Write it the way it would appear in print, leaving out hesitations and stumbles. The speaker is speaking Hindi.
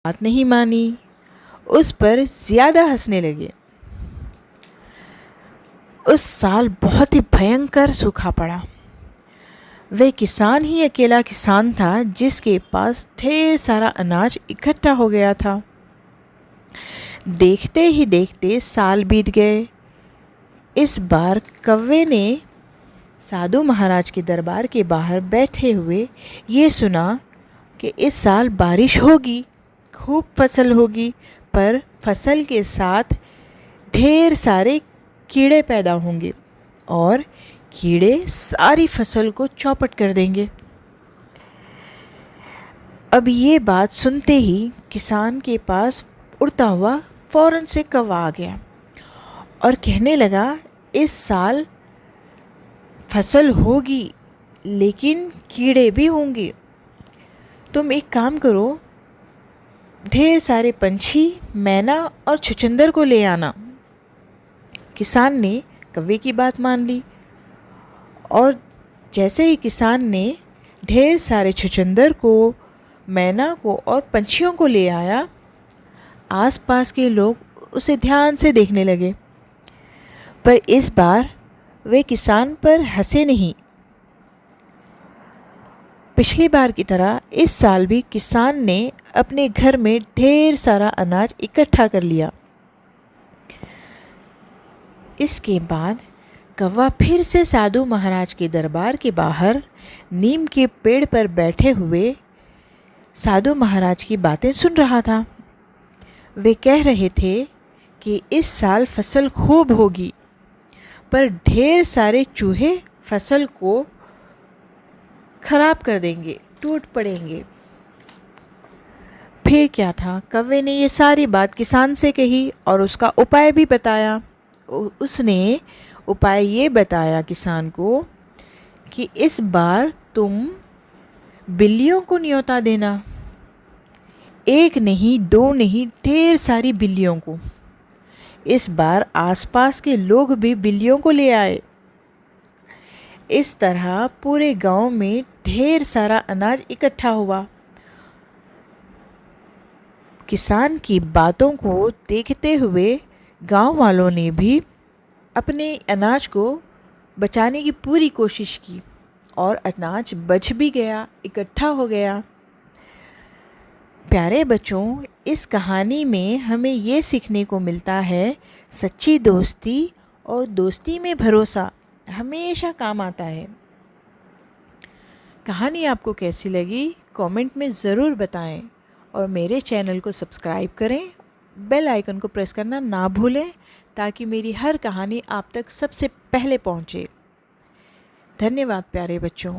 बात नहीं मानी, उस पर ज़्यादा हंसने लगे। उस साल बहुत ही भयंकर सूखा पड़ा। वह किसान ही अकेला किसान था जिसके पास ढेर सारा अनाज इकट्ठा हो गया था। देखते ही देखते साल बीत गए। इस बार कौवे ने साधु महाराज के दरबार के बाहर बैठे हुए ये सुना कि इस साल बारिश होगी, खूब फसल होगी, पर फसल के साथ ढेर सारे कीड़े पैदा होंगे और कीड़े सारी फसल को चौपट कर देंगे। अब ये बात सुनते ही किसान के पास उड़ता हुआ फ़ौरन से कौवा आ गया और कहने लगा, इस साल फसल होगी लेकिन कीड़े भी होंगे। तुम एक काम करो, ढेर सारे पंछी, मैना और छुछुंदर को ले आना। किसान ने कौवे की बात मान ली और जैसे ही किसान ने ढेर सारे छुछुंदर को, मैना को और पंछियों को ले आया, आसपास के लोग उसे ध्यान से देखने लगे। पर इस बार वे किसान पर हंसे नहीं। पिछली बार की तरह इस साल भी किसान ने अपने घर में ढेर सारा अनाज इकट्ठा कर लिया। इसके बाद कौवा फिर से साधु महाराज के दरबार के बाहर नीम के पेड़ पर बैठे हुए साधु महाराज की बातें सुन रहा था। वे कह रहे थे कि इस साल फसल खूब होगी, पर ढेर सारे चूहे फसल को खराब कर देंगे, टूट पड़ेंगे। फिर क्या था, कौवे ने ये सारी बात किसान से कही और उसका उपाय भी बताया। उसने उपाय ये बताया किसान को कि इस बार तुम बिल्लियों को न्योता देना, एक नहीं, दो नहीं, ढेर सारी बिल्लियों को। इस बार आसपास के लोग भी बिल्लियों को ले आए। इस तरह पूरे गांव में ढेर सारा अनाज इकट्ठा हुआ। किसान की बातों को देखते हुए गांव वालों ने भी अपने अनाज को बचाने की पूरी कोशिश की और अनाज बच भी गया, इकट्ठा हो गया। प्यारे बच्चों, इस कहानी में हमें ये सीखने को मिलता है, सच्ची दोस्ती और दोस्ती में भरोसा हमेशा काम आता है। कहानी आपको कैसी लगी कमेंट में ज़रूर बताएं और मेरे चैनल को सब्सक्राइब करें, बेल आइकन को प्रेस करना ना भूलें ताकि मेरी हर कहानी आप तक सबसे पहले पहुंचे। धन्यवाद प्यारे बच्चों।